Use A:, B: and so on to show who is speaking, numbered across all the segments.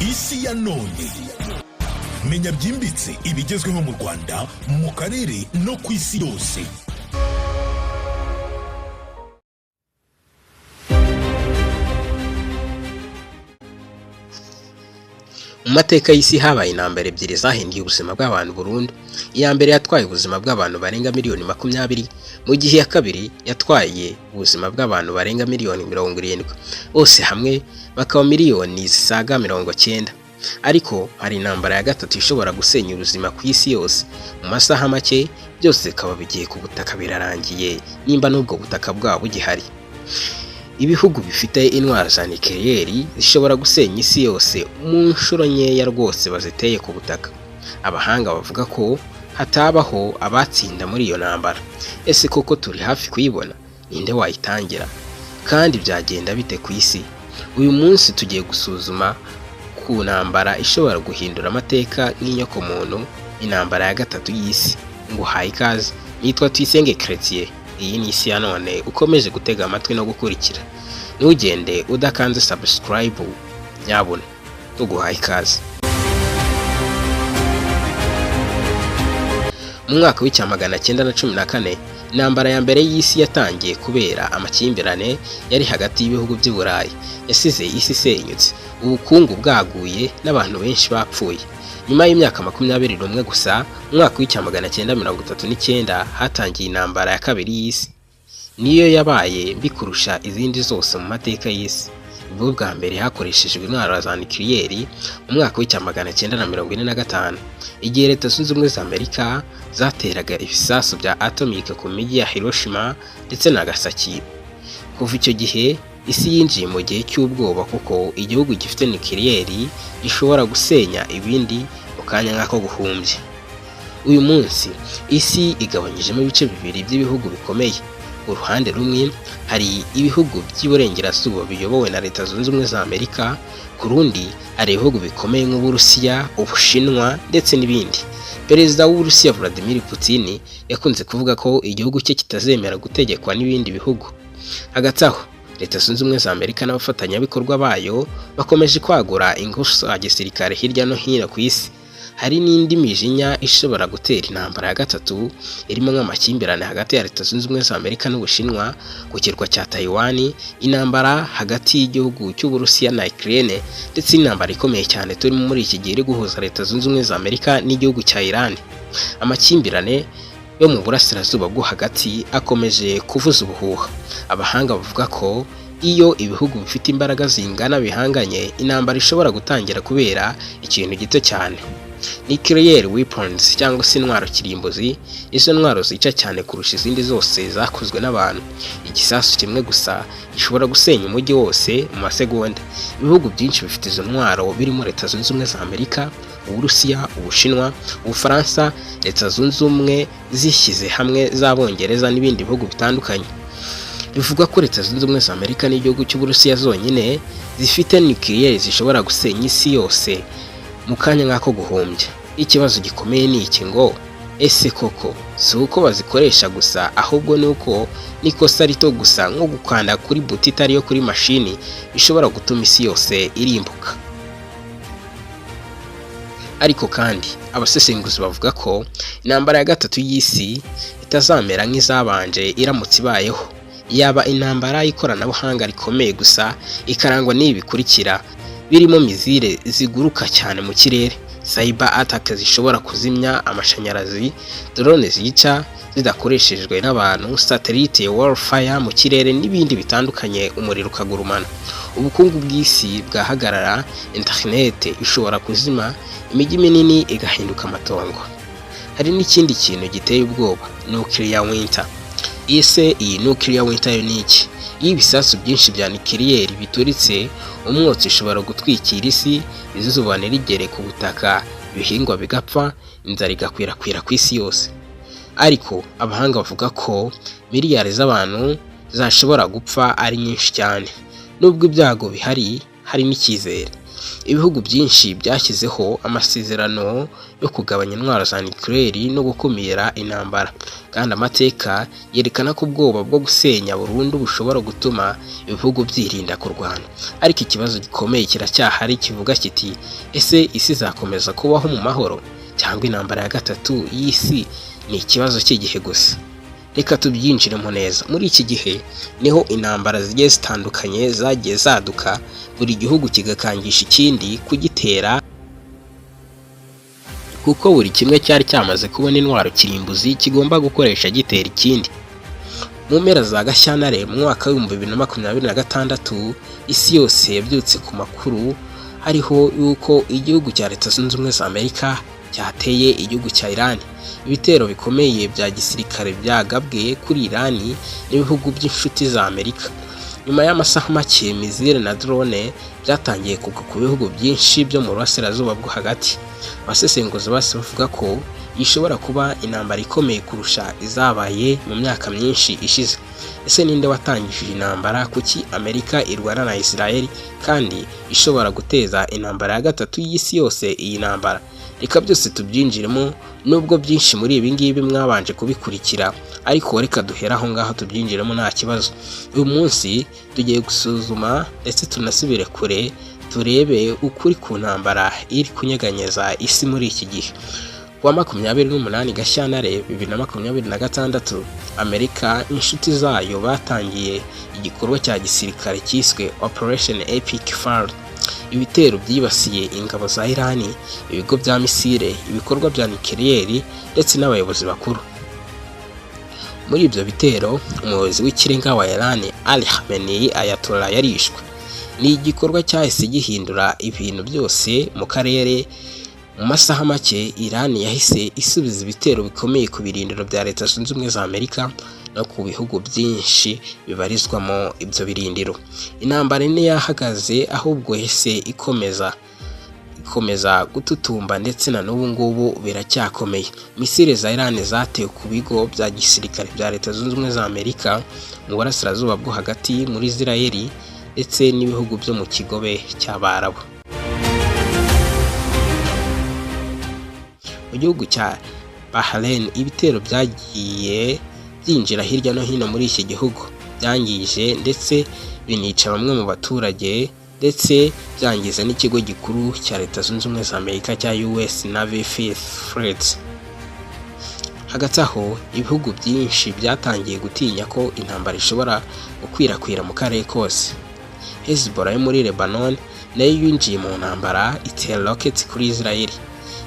A: isi ya none. Menya byimbitse ibigezweho mu Rwanda, mu karere no ku isi yose.
B: Mu mateka y'isi habaye intambara ebyiri zahinduye ubuzima bw'abantu burundu. Iya mbere yatwaye ubuzima bw'abantu barenga miliyoni 20, mu gihe iya kabiri yatwaye ubuzima bw'abantu barenga miliyoni 70. Bose hamwe bakaba miliyoni zisaga 90. Ariko hari intambara ya gatatu ishobora gusenya ubuzima ku isi yose. Mu masaha make byose bikaba bigiye ku butaka birarangiye, nimba n'ubwo butaka bwabo bugihari. Ibihugu bifite intwaro za nucleaire zishobora gusenya isi yose mu nshuro nkeya rwose baziteye ku butaka. Abahanga bavuga ko hatabaho abatsinda muri iyo ntambara. Ese koko turi hafi kuyibona? Ninde wayitangira? Kandi byagenda bite ku isi? Uyu munsi tugiye gusuzuma ku ntambara ishobora guhindura amateka nk'inyoko muntu, intambara ya gatatu y'isi. Ngo hayi ikaze, nitwa Tuyisenge Chrétien. Iyi ni isi ya none ukomeje gutega amatwi no gukurikira. Ntugende udakanze subscribe, nyabuna tuguhaye ikaze. Mu mwaka w'1914 intambara ya mbere y'isi yatangiye kubera amakimbirane yari hagati y'ibihugu by'u Burayi. Yasize isi isenyutse, ubukungu bwaguye n'abantu benshi bapfuye. Nyuma y'imyaka 21 gusa, mu mwaka w'1939 hatangiye intambara ya kabiri y'isi. Niyo yabaye bikurusha izindi zose mu mateka y'isi. Ubwo bwa mbere hakoreshejwe intwaro za nucleaire mu mwaka w'1945, igihe Leta Zunze Ubumwe za Amerika zateraga ibisasu bya atomique ku mijyi ya Hiroshima ndetse na Nagasaki. Kuva icyo gihe isi yinjiye mu gihe cy'ubwoba, kuko igihugu gifite nucleaire gishobora gusenya ibindi mu kanya nk'ako guhumbya. Uyu munsi isi igabanyijemo ibice bibiri by'ibihugu bikomeye. Uruhande rumwe hari ibihugu by'iburengerazuba biyobowe na Leta Zunze Ubumwe za Amerika, ku rundi hari ibihugu bikomeye nk'Uburusiya, Ubushinwa ndetse n'ibindi. Perezida w'Uburusiya Vladimir Putin yakunze kuvuga ko igihugu cye kitazemera gutegekwa n'ibindi bihugu. Hagati aho Leta Zunze Ubumwe za Amerika n'abafatanyabikorwa bayo bakomeje kwagura ingufu za gisirikare hirya no hino ku isi. Hari n'indi mijinya ishobora gutera intambara ya gatatu, irimo nk'amakimbirane hagati ya Leta Zunze Ubumwe za Amerika n'Ubushinwa ku kirwa cya Taiwan, intambara hagati y'igihugu cy'Uburusiya na Ukraine, ndetse n'intambara ikomeye cyane turimo muri iki gihe iri guhuza Leta Zunze Ubumwe za Amerika n'igihugu cya Iran. Amakimbirane yo mu burasirazuba bwo hagati akomeje kuvuza ubuhuha. Abahanga bavuga ko iyo ibihugu bifite imbaraga zingana bihanganye, intambara ishobora gutangira kubera ikintu gito cyane. Nuclear weapons cyangwa se intwaro kirimbuzi, izo ntwaro zica cyane kurusha izindi zose zakozwe n'abantu. Igisasu kimwe gusa gishobora gusenya umujyi wose mu masegonda. Ibihugu byinshi bifite izo ntwaro birimo Leta Zunze Ubumwe za Amerika, Uburusiya, Ubushinwa, Ubufaransa, Leta Zunze Ubumwe zishyize hamwe z'Abongereza n'ibindi bihugu bitandukanye. Bivuga ko Leta Zunze Ubumwe za Amerika n'igihugu cy'Uburusiya zonyine zifite nucleaire zishobora gusenya isi yose mu kanya nk'ako guhumbya. Ikibazo gikomeye ni iki ngo ese koko si uko bazikoresha gusa, ahubwo nuko nikosa rito gusa nko gukanda kuri buti itari yo kuri mashini bishobora gutuma isi yose irimbuka. Ariko kandi abasesenguzi bavuga ko intambara ya gatatu y'isi itazamera nk'izabanje iramutse ibayeho. Yaba intambara y'ikoranabuhanga rikomeye gusa, ikarangwa n'ibi bikurikira birimo mizire ziguruka cyane mu kirere, cyber attack zishobora kuzimya amashanyarazi, drone zica zidakoreshejwe n'abantu, satellite warfare mu kirere n'ibindi bitandukanye, umuriro ukagurumana, ubukungu bw'isi bwahagarara, internet ishobora kuzima, imijyi minini igahinduka amatongo. Hari n'ikindi kintu giteye ubwoba, nuclear winter. Ese iyi nuclear winter ni iki? Iyo ibisasu byinshi bya nucleaire bituritse, umwotsi ushobora gutwikira isi, izuba ntirigere ku butaka, ibihingwa bigapfa, inzara igakwirakwira ku isi yose. Ariko abahanga bavuga ko miliyari z'abantu zashobora gupfa ari nyinshi cyane. Nubwo ibyago bihari, hari n'icyizere. ibihugu byinshi byashyizeho amasezerano yo kugabanya intwaro za nucleaire no gukumira intambara, kandi amateka yerekana ko ubwoba bwo gusenya burundu bushobora gutuma ibihugu byirinda kurwana. Ariko ikibazo gikomeye kiracyahari kivuga kiti, ese isi izakomeza kubaho mu mahoro cyangwa intambara ya gatatu y'isi ni ikibazo cy'igihe gusa? Reka tubyinjiremo neza. Muri iki gihe niho intambara zigiye zitandukanye zagiye zaduka, buri gihugu kigakangisha ikindi kugitera, kuko buri kimwe cyari cyamaze kubona intwaro kirimbuzi kigomba gukoresha gitera ikindi. Mu mpera za Gashyantare mu mwaka wa 2026 isi yose yabyutse ku makuru hariho yuko igihugu cya Leta Zunze Ubumwe za Amerika cyateye igihugu cya Iran. Ibitero bikomeye bya gisirikare byagabwe kuri Iran n'ibihugu by'inshuti za Amerika. Nyuma y'amasaha make, mizire na drone byatangiye kugwa ku bihugu byinshi byo mu burasirazuba bwo hagati. Abasesenguzi bose bavuga ko ishobora kuba intambara ikomeye kurusha izabaye mu myaka myinshi ishize. Ese ninde watangije intambara? Kuki Amerika irwana na Israel kandi ishobora guteza intambara ya gatatu y'isi yose? Iyi ntambara reka byose tubyinjiremo, nubwo byinshi muri ibi ngibi mwabanje kubikurikira, ariko reka duhera aho ngaho tubyinjiremo nta kibazo. Uyu munsi tugiye gusuzuma ndetse tunasubire kure turebe ukuri ku ntambara iri kunyeganyeza isi muri iki gihe. Kuwa 28 Gashyantare 2026 Amerika inshuti zayo batangiye igikorwa cya gisirikare cyiswe Operation Epic Fall. Ibitero byibasiye ingabo za Iran, ibigo bya misile, ibikorwa bya nucleaire ndetse n'abayobozi bakuru. Muri ibyo bitero umuyobozi w'ikirenga wa Iran Ali Khamenei Ayatollah yarishwe. Ni igikorwa cyahise gihindura ibintu byose mu karere. Mu masaha make Iran yahise isubiza ibitero bikomeye ku birindiro bya Leta Zunze Ubumwe za Amerika no ku bihugu byinshi bibarizwamo ibyo birindiro. Intambara ntiyahagaze, ahubwo yahise ikomeza gututumba ndetse na n'ubu ngubu biracyakomeye. Misile za Iran zatewe ku bigo bya gisirikare bya Leta Zunze Ubumwe za Amerika mu burasirazuba bwo hagati, muri Israel ndetse n'ibihugu byo mu kigobe cy'Abarabu. Mu gihugu cya Bahrain ibitero byagiye byinjira hirya no hino muri iki gihugu, byangije ndetse binica bamwe mu baturage, ndetse byangiza n'ikigo gikuru cya Leta Zunze Ubumwe za Amerika cya US Navy Fleet. Hagati aho ibihugu byinshi byatangiye gutinya ko intambara ishobora gukwirakwira mu karere kose. Hezbollah yo muri Lebanon nayo yinjiye mu ntambara, itera rockets kuri Israel,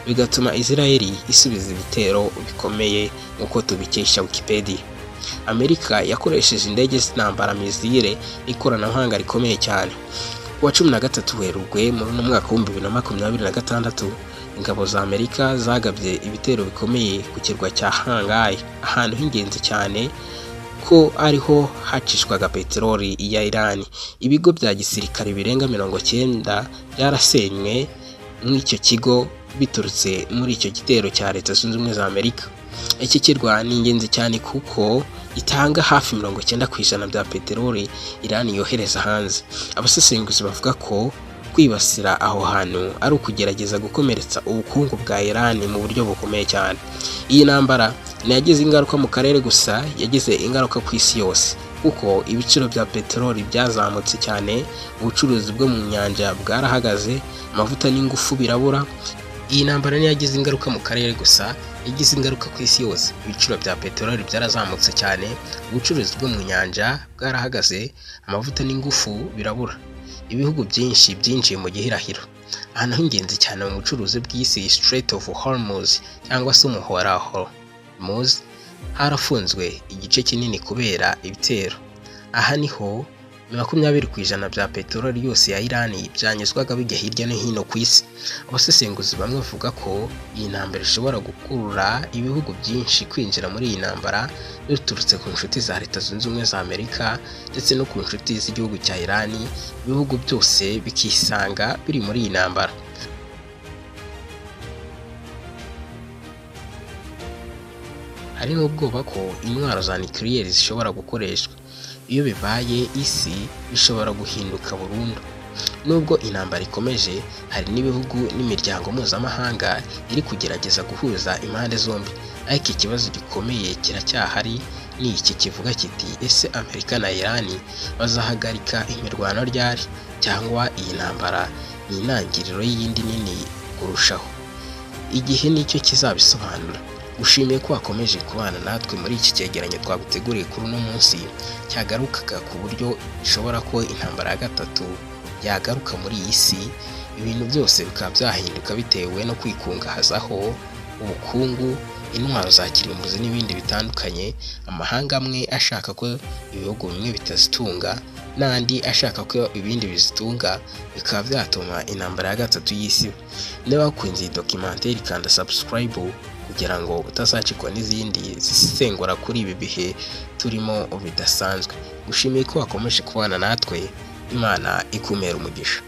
B: bigatuma Israel isubiza ibitero bikomeye nk'uko tubikesha Wikipedia. Amerika yakoresheje indege z'intambara, mizire n'ikoranabuhanga rikomeye cyane. Kuwa 13 Werurwe mu mwaka wa 2026 ingabo za Amerika zagabye ibitero bikomeye ku kirwa cya Hangai, ahantu h'ingenzi cyane ko ariho hacishwaga peteroli ya Iran. Ibigo bya gisirikare birenga 90 byarasenywe n'icyo kigo biturutse muri icyo gitero cya Leta Zunze Ubumwe za Amerika. Iki kirwa ni ingenzi cyane kuko itanga hafi 90% bya peteroli Iran yohereza hanze. Abasesenguzi bavuga ko kwibasira aho hantu ari ukugerageza gukomeretsa ubukungu bwa Iran mu buryo bukomeye cyane. Iyi ntambara ntiyagize ingaruka mu karere gusa, yagize ingaruka ku isi yose, kuko ibiciro bya peteroli byazamutse cyane, ubucuruzi bwo mu nyanja bwarahagaze, amavuta n'ingufu birabura. Iyi ntambara ntiyagize ingaruka mu karere gusa, yagize ingaruka ku isi yose. Ibiciro bya peteroli byarazamutse cyane, ubucuruzi bwo mu nyanja bwarahagaze, amavuta n'ingufu birabura. Ibihugu byinshi byinjiye mu gihirahiro. Ahantu h'ingenzi cyane mu bucuruzi bw'isi, Strait of Hormuz cyangwa se umuhora wa Hormuz, harafunzwe igice kinini kubera ibitero. Aha niho 20% bya peteroli yose ya Iran byanyuzwaga bijya hirya no hino ku isi. Abasesenguzi bamwe bavuga ko iyi ntambara ishobora gukurura ibihugu byinshi kwinjira muri iyi ntambara, biturutse ku nshuti za Leta Zunze Ubumwe za Amerika ndetse no ku nshuti z'igihugu cya Iran. Ibihugu byose bikisanga biri muri iyi ntambara. Hari n'ubwoba ko intwaro za nucleaire zishobora gukoreshwa. Iyo bibaye, isi ishobora guhinduka burundu. nubwo intambara ikomeje hari n'ibihugu n'imiryango mpuzamahanga iri kugerageza guhuza impande zombi, ariko ikibazo gikomeye kiracyahari ni iki kivuga kiti ese Amerika na Iran bazahagarika imirwano ryari, cyangwa iyi ntambara ni intangiriro y'iyindi nini kurushaho? Igihe nicyo kizabisobanura. Ushimiye ko wakomeje kubana natwe muri iki cyegeranyo twaguteguriye kuri uno munsi, cyagarukaga ku buryo bishobora ko intambara ya gatatu yagaruka muri iyi si, ibintu byose bikaba byahinduka bitewe no kwikungahazaho ubukungu, intwaro za kirimbuzi n'ibindi bitandukanye, amahanga amwe ashaka ko ibihugu bimwe bitazitunga n'andi ashaka ko ibindi bizitunga, bikaba byatuma intambara ya gatatu y'isi. Niba wakunze iyi documentary kanda subscribe kugira ngo utazacikwa n'izindi zisengura kuri ibi bihe turimo bidasanzwe. Gushimiye ko wakomeje kubana natwe, Imana ikumera umugisha.